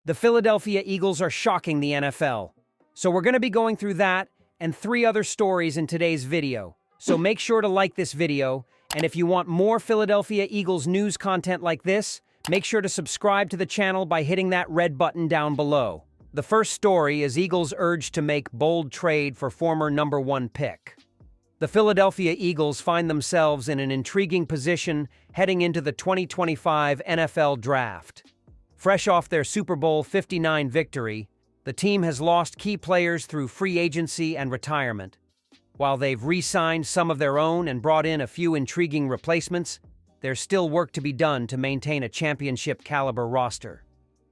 The Philadelphia Eagles are shocking the NFL. So we're going to be going through that and 3 other stories in today's video. So make sure to like this video, and if you want more Philadelphia Eagles news content like this, make sure to subscribe to the channel by hitting that red button down below. The first story is Eagles urged to make bold trade for former number 1 pick. The Philadelphia Eagles find themselves in an intriguing position heading into the 2025 NFL Draft. Fresh off their Super Bowl 59 victory, the team has lost key players through free agency and retirement. While they've re-signed some of their own and brought in a few intriguing replacements, there's still work to be done to maintain a championship-caliber roster.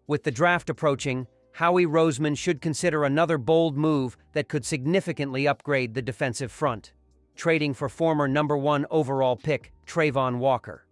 With the draft approaching, Howie Roseman should consider another bold move that could significantly upgrade the defensive front, trading for former number 1 overall pick Travon Walker.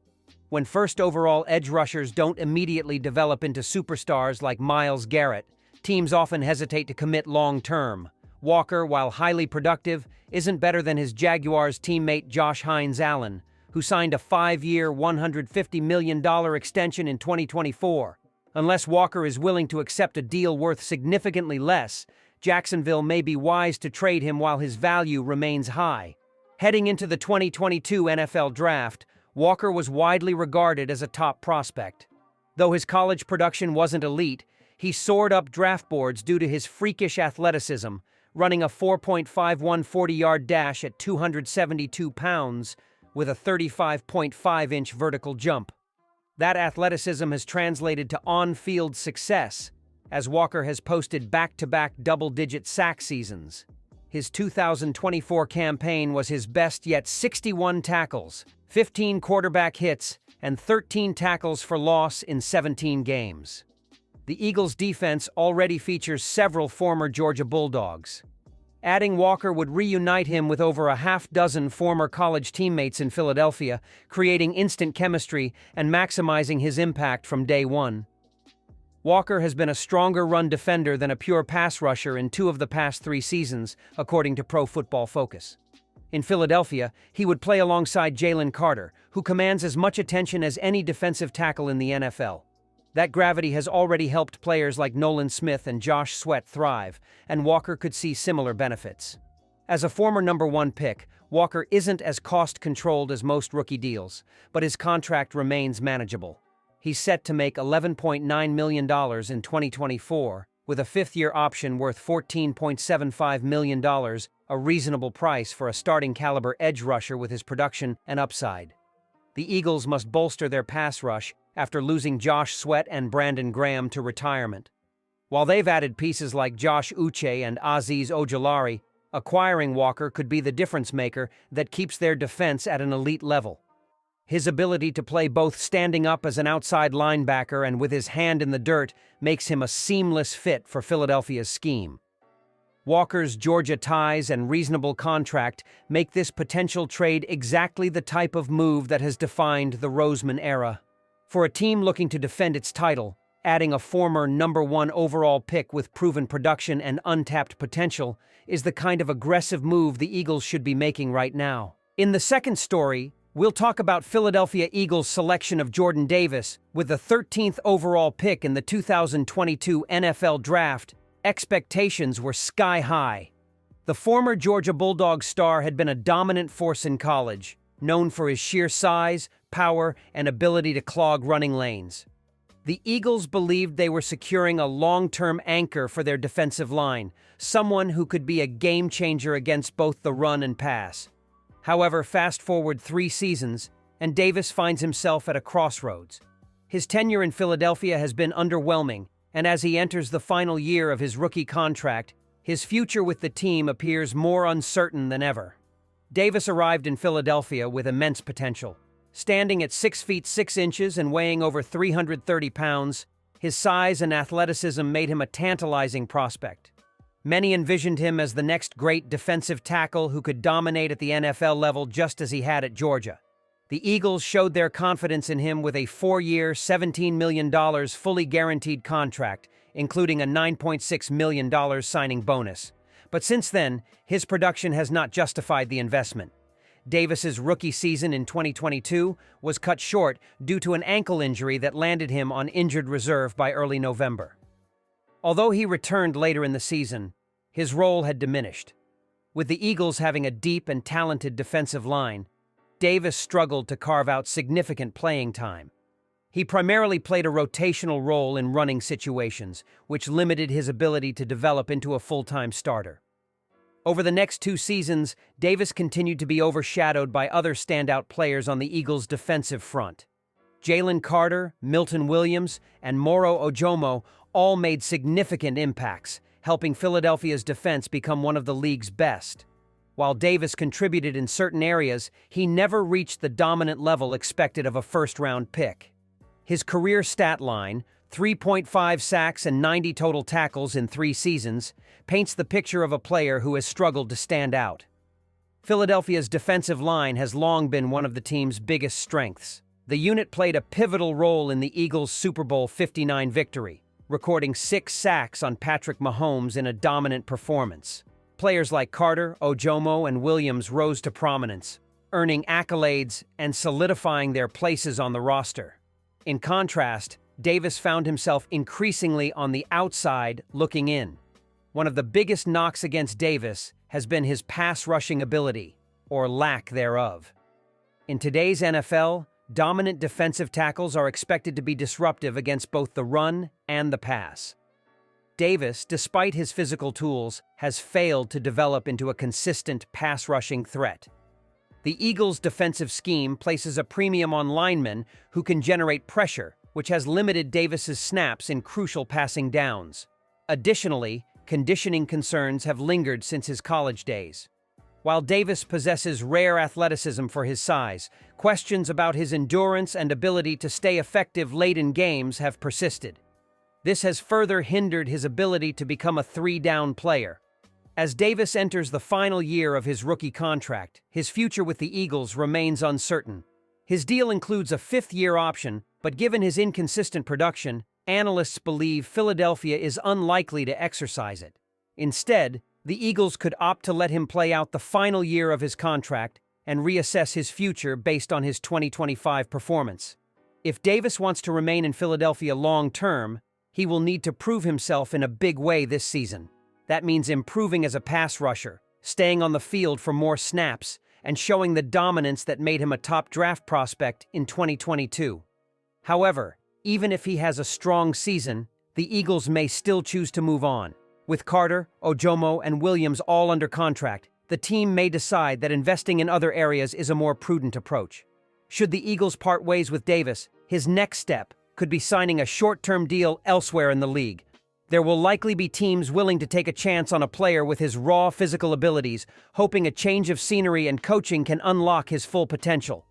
When first overall edge rushers don't immediately develop into superstars like Myles Garrett, teams often hesitate to commit long-term. Walker, while highly productive, isn't better than his Jaguars teammate Josh Hines-Allen, who signed a 5-year, $150 million extension in 2024. Unless Walker is willing to accept a deal worth significantly less, Jacksonville may be wise to trade him while his value remains high. Heading into the 2022 NFL Draft, Walker was widely regarded as a top prospect. Though his college production wasn't elite, he soared up draft boards due to his freakish athleticism, running a 4.51 40-yard dash at 272 pounds with a 35.5-inch vertical jump. That athleticism has translated to on-field success, as Walker has posted back-to-back double-digit sack seasons. His 2024 campaign was his best yet: 61 tackles, 15 quarterback hits, and 13 tackles for loss in 17 games. The Eagles' defense already features several former Georgia Bulldogs. Adding Walker would reunite him with over a half-dozen former college teammates in Philadelphia, creating instant chemistry and maximizing his impact from day one. Walker has been a stronger run defender than a pure pass rusher in 2 of the past 3 seasons, according to Pro Football Focus. In Philadelphia, he would play alongside Jalen, who commands as much attention as any defensive tackle in the NFL. That gravity has already helped players like Nolan Smith and Josh Sweat thrive, and Walker could see similar benefits. As a former number 1 pick, Walker isn't as cost-controlled as most rookie deals, but his contract remains manageable. He's set to make $11.9 million in 2024, with a 5th-year option worth $14.75 million, a reasonable price for a starting-caliber edge rusher with his production and upside. The Eagles must bolster their pass rush after losing Josh Sweat and Brandon Graham to retirement. While they've added pieces like Josh Uche and Azeez Ojulari, acquiring Walker could be the difference-maker that keeps their defense at an elite level. His ability to play both standing up as an outside linebacker and with his hand in the dirt makes him a seamless fit for Philadelphia's scheme. Walker's Georgia ties and reasonable contract make this potential trade exactly the type of move that has defined the Roseman era. For a team looking to defend its title, adding a former number 1 overall pick with proven production and untapped potential is the kind of aggressive move the Eagles should be making right now. In the second story, we'll talk about Philadelphia Eagles' selection of Jordan Davis with the 13th overall pick in the 2022 NFL Draft. Expectations were sky-high. The former Georgia Bulldogs star had been a dominant force in college, known for his sheer size, power, and ability to clog running lanes. The Eagles believed they were securing a long-term anchor for their defensive line, someone who could be a game-changer against both the run and pass. However, fast forward 3 seasons, and Davis finds himself at a crossroads. His tenure in Philadelphia has been underwhelming, and as he enters the final year of his rookie contract, his future with the team appears more uncertain than ever. Davis arrived in Philadelphia with immense potential. Standing at 6 feet 6 inches and weighing over 330 pounds, his size and athleticism made him a tantalizing prospect. Many envisioned him as the next great defensive tackle who could dominate at the NFL level just as he had at Georgia. The Eagles showed their confidence in him with a 4-year, $17 million fully guaranteed contract, including a $9.6 million signing bonus. But since then, his production has not justified the investment. Davis's rookie season in 2022 was cut short due to an ankle injury that landed him on injured reserve by early November. Although he returned later in the season, his role had diminished. With the Eagles having a deep and talented defensive line, Davis struggled to carve out significant playing time. He primarily played a rotational role in running situations, which limited his ability to develop into a full-time starter. Over the next 2 seasons, Davis continued to be overshadowed by other standout players on the Eagles' defensive front. Jalen Carter, Milton Williams, and Moro Ojomo all made significant impacts, helping Philadelphia's defense become one of the league's best. While Davis contributed in certain areas, he never reached the dominant level expected of a first-round pick. His career stat line, 3.5 sacks and 90 total tackles in 3 seasons, paints the picture of a player who has struggled to stand out. Philadelphia's defensive line has long been one of the team's biggest strengths. The unit played a pivotal role in the Eagles' Super Bowl 59 victory, recording 6 sacks on Patrick Mahomes in a dominant performance. Players like Carter, Ojomo, and Williams rose to prominence, earning accolades and solidifying their places on the roster. In contrast, Davis found himself increasingly on the outside looking in. One of the biggest knocks against Davis has been his pass-rushing ability, or lack thereof. In today's NFL, dominant defensive tackles are expected to be disruptive against both the run and the pass. Davis, despite his physical tools, has failed to develop into a consistent pass-rushing threat. The Eagles' defensive scheme places a premium on linemen who can generate pressure, which has limited Davis's snaps in crucial passing downs. Additionally, conditioning concerns have lingered since his college days. While Davis possesses rare athleticism for his size, questions about his endurance and ability to stay effective late in games have persisted. This has further hindered his ability to become a 3-down player. As Davis enters the final year of his rookie contract, his future with the Eagles remains uncertain. His deal includes a 5th-year option, but given his inconsistent production, analysts believe Philadelphia is unlikely to exercise it. Instead, the Eagles could opt to let him play out the final year of his contract and reassess his future based on his 2025 performance. If Davis wants to remain in Philadelphia long-term, he will need to prove himself in a big way this season. That means improving as a pass rusher, staying on the field for more snaps, and showing the dominance that made him a top draft prospect in 2022. However, even if he has a strong season, the Eagles may still choose to move on. With Carter, Ojomo, and Williams all under contract, the team may decide that investing in other areas is a more prudent approach. Should the Eagles part ways with Davis, his next step could be signing a short-term deal elsewhere in the league. There will likely be teams willing to take a chance on a player with his raw physical abilities, hoping a change of scenery and coaching can unlock his full potential.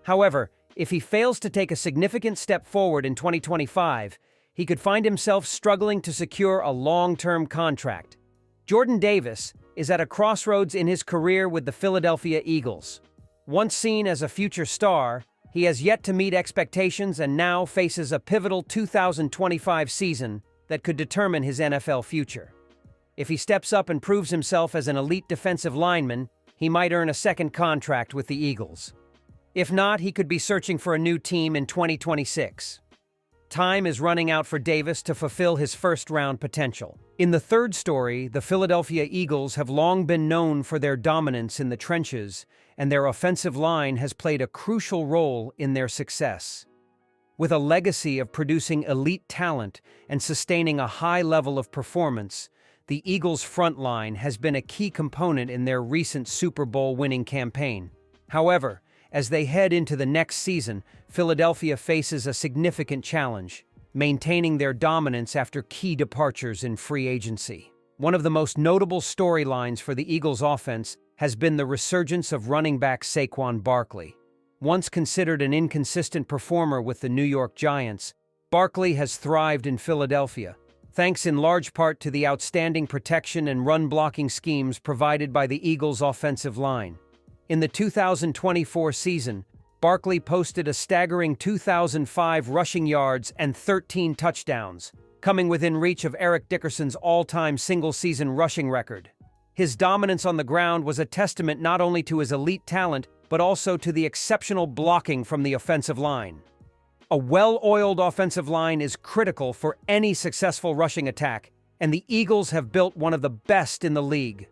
However, if he fails to take a significant step forward in 2025, he could find himself struggling to secure a long-term contract. Jordan Davis is at a crossroads in his career with the Philadelphia Eagles. Once seen as a future star, he has yet to meet expectations and now faces a pivotal 2025 season that could determine his NFL future. If he steps up and proves himself as an elite defensive lineman, he might earn a second contract with the Eagles. If not, he could be searching for a new team in 2026. Time is running out for Davis to fulfill his first-round potential. In the third story, the Philadelphia Eagles have long been known for their dominance in the trenches, and their offensive line has played a crucial role in their success. With a legacy of producing elite talent and sustaining a high level of performance, the Eagles' front line has been a key component in their recent Super Bowl winning campaign. However, as they head into the next season, Philadelphia faces a significant challenge, maintaining their dominance after key departures in free agency. One of the most notable storylines for the Eagles' offense has been the resurgence of running back Saquon Barkley. Once considered an inconsistent performer with the New York Giants, Barkley has thrived in Philadelphia, thanks in large part to the outstanding protection and run-blocking schemes provided by the Eagles' offensive line. In the 2024 season, Barkley posted a staggering 2,005 rushing yards and 13 touchdowns, coming within reach of Eric Dickerson's all-time single-season rushing record. His dominance on the ground was a testament not only to his elite talent, but also to the exceptional blocking from the offensive line. A well-oiled offensive line is critical for any successful rushing attack, and the Eagles have built one of the best in the league.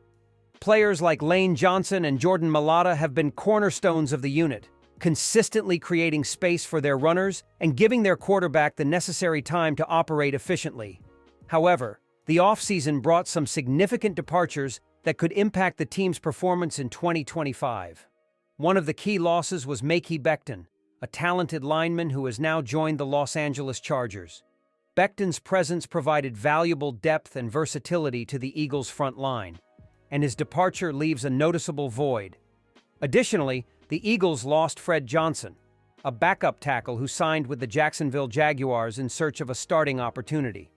Players like Lane Johnson and Jordan Mailata have been cornerstones of the unit, consistently creating space for their runners and giving their quarterback the necessary time to operate efficiently. However, the offseason brought some significant departures that could impact the team's performance in 2025. One of the key losses was becton, a talented lineman who has now joined the Los Angeles Chargers. Becton's presence provided valuable depth and versatility to the Eagles' front line, and his departure leaves a noticeable void. Additionally, the Eagles lost Fred Johnson, a backup tackle who signed with the Jacksonville Jaguars in search of a starting opportunity.